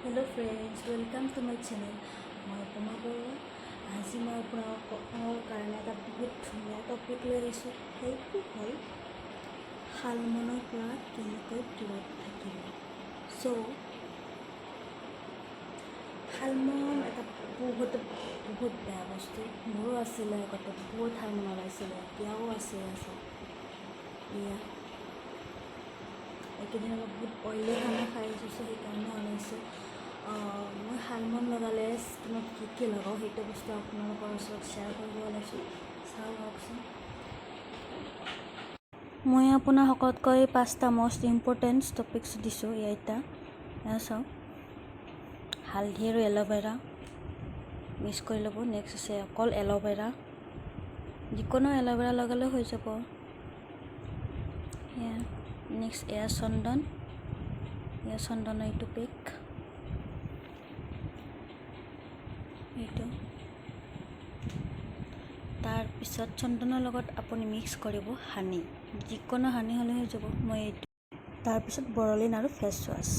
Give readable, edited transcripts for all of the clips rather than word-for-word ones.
Hello friends, welcome to my channel. মই তোমালোকৰ আজি মই আপোনালোকৰ কাৰণে এটা বহুত ধুনীয়া টপিক লৈ আহিছোঁ। সেইটো হ'ল শালমনৰ পৰা কেনেকৈ দূৰত থাকিব। শালমন এটা বহুত বেয়া বস্তু। মোৰো আছিলে আগতে বহুত শালমন ওলাইছিলে, এতিয়াও আছে। এয়া এইকেইদিন অলপ বহুত অইলি খানা খাই আছোঁ, সেইকাৰণে ওলাইছে। মই শালমন লগালে স্কিনত কি লগাওঁ সেইটো বস্তু আপোনালোকৰ ওচৰত শ্বেয়াৰ কৰিব ওলাইছোঁ। চাওঁ লওকচোন। মই আপোনাৰ সকলোতকৈ 5টা মষ্ট ইম্পৰ্টেণ্ট টপিকছ দিছোঁ এতিয়া চাওঁ। হালধি আৰু এল'ভেৰা মিক্স কৰি ল'ব। নেক্সট আছে অকল এল'ভেৰা, যিকোনো এল'ভেৰা লগালে হৈ যাব। নেক্সট এয়া চন্দনৰ এইটো পেক, এইটো তাৰপিছত চন্দনৰ লগত আপুনি মিক্স কৰিব হানি, যিকোনো হানি হ'লে হৈ যাব। মই এইটো তাৰপিছত বৰলিন আৰু ফেচ ৱাছ।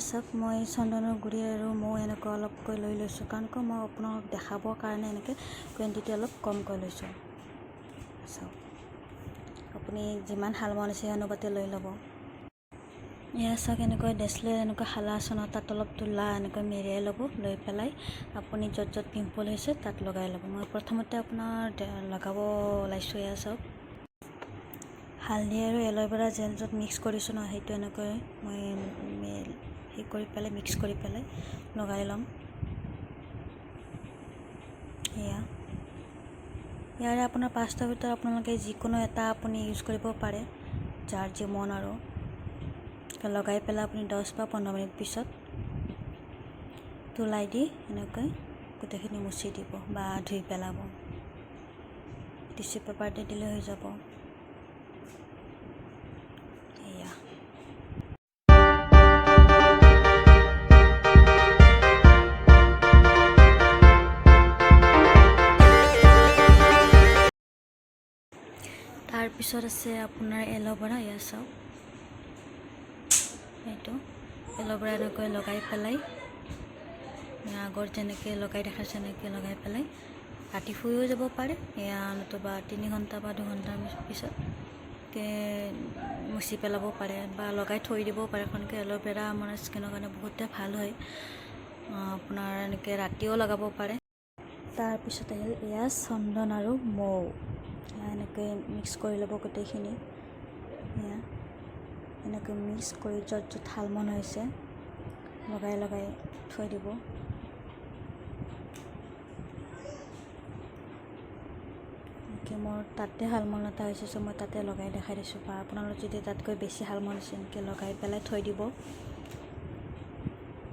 চাওক, মই চন্দনৰ গুড়ি আৰু মৌ এনেকৈ অলপকৈ লৈ লৈছোঁ, কাৰণ মই আপোনাক দেখাবৰ কাৰণে এনেকৈ কুৱাণ্টিটি অলপ কমকৈ লৈছোঁ। চাওক, আপুনি যিমান শালমন আছে সেই অনুপাতে লৈ ল'ব। এয়া চাওক, এনেকৈ ডেছলে এনেকৈ শালা আছে ন, তাত অলপ তোলা এনেকৈ মেৰিয়াই ল'ব। লৈ পেলাই আপুনি য'ত পিম্পল হৈছে তাত লগাই ল'ব। মই প্ৰথমতে আপোনাৰ লগাব ওলাইছোঁ। এয়া চাওক, হালধি আৰু এল'ভেৰা জেল য'ত মিক্স কৰিছোঁ ন, সেইটো এনেকৈ মই মিক্স কৰি পেলাই লগাই ল'ম। ইয়াৰে আপোনাৰ 5টাৰ ভিতৰত আপোনালোকে যিকোনো এটা আপুনি ইউজ কৰিব পাৰে, যাৰ যি মন আৰু। লগাই পেলাই আপুনি 10 বা 15 মিনিট পিছত তুলাই দি এনেকৈ গোটেইখিনি মুচি দিব বা ধুই পেলাব। টিচু পেপাৰ দি দিলে হৈ যাব। তাৰপিছত আছে আপোনাৰ এল'ভেৰা। এয়া চাওক, এইটো এল'ভেৰা এনেকৈ লগাই পেলাই আগৰ যেনেকৈ লগাই দেখাইছে এনেকৈ লগাই পেলাই ৰাতি শুইও যাব পাৰে, এয়া নতুবা 3 ঘণ্টা বা 2 ঘণ্টাৰ পিছত মুচি পেলাব পাৰে বা লগাই থৈ দিবও পাৰে। কাৰণ এল'ভেৰা আমাৰ স্কিনৰ কাৰণে বহুতে ভাল হয়। আপোনাৰ এনেকৈ ৰাতিও লগাব পাৰে। তাৰপিছত আহিল এয়া চন্দন আৰু মৌ। এনেকৈ মিক্স কৰি ল'ব গোটেইখিনি। এনেকৈ মিক্স কৰি য'ত শালমন হৈছে লগাই থৈ দিব। মোৰ তাতে শালমন এটা হৈছে, মই তাতে লগাই দেখাই দিছোঁ। বা আপোনালোকে যদি তাতকৈ বেছি শালমন আছে এনেকৈ লগাই পেলাই থৈ দিব।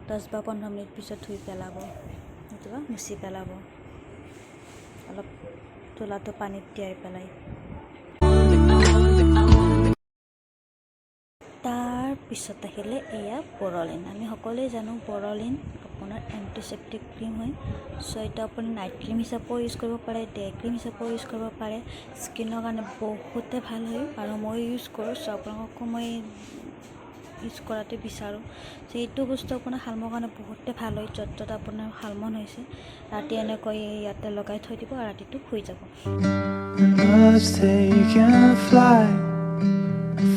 10 বা 15 মিনিট পিছত ধুই পেলাব, নতুবা মুচি পেলাব, অলপ তোলাটো পানীত তিয়াই পেলাই। তাৰপিছত আহিলে এয়া বৰলিন। আমি সকলোৱে জানো বৰলিন আপোনাৰ এণ্টিচেপ্টিক ক্ৰীম হয়। এইটো আপুনি নাইট ক্ৰীম হিচাপেও ইউজ কৰিব পাৰে, ডে ক্ৰীম হিচাপেও ইউজ কৰিব পাৰে। স্কিনৰ কাৰণে বহুতে ভাল হয় আৰু মই ইউজ কৰোঁ। আপোনালোককো মই ইউজ কৰাটো বিচাৰোঁ। এইটো বস্তু আপোনাৰ শালমনৰ কাৰণে বহুতে ভাল হয়। য'ত আপোনাৰ শালমন হৈছে ৰাতি এনেকৈ ইয়াতে লগাই থৈ দিব আৰু ৰাতিটো শুই যাব।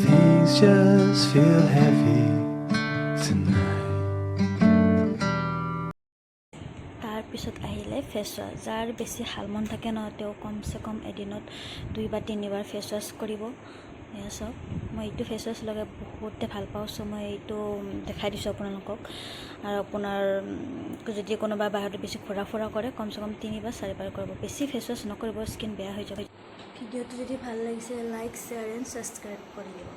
Things just feel heavy tonight. তাৰপিছত আহিলে ফেচ ৱাছ। যাৰ বেছি শালমন থাকে ন, তেওঁ কমচে কম এদিনত 2 বা 3 বাৰ ফেচ ৱাছ কৰিব। এয়া চাওক, মই এইটো ফেচ ৱাছ লগাই বহুতে ভাল পাওঁ। মই এইটো দেখাই দিছোঁ আপোনালোকক। আৰু আপোনাৰ যদি কোনোবা বাহিৰত বেছি ঘূৰা ফুৰা কৰে, কমচে কম 3 বা 4 বাৰ কৰিব। বেছি ফেচ ৱাছ নকৰিব, স্কিন বেয়া হৈ যাব। ভিডিঅ'টো যদি ভাল লাগিছে লাইক, শ্বেয়াৰ এণ্ড ছাবস্ক্ৰাইব কৰি দিব।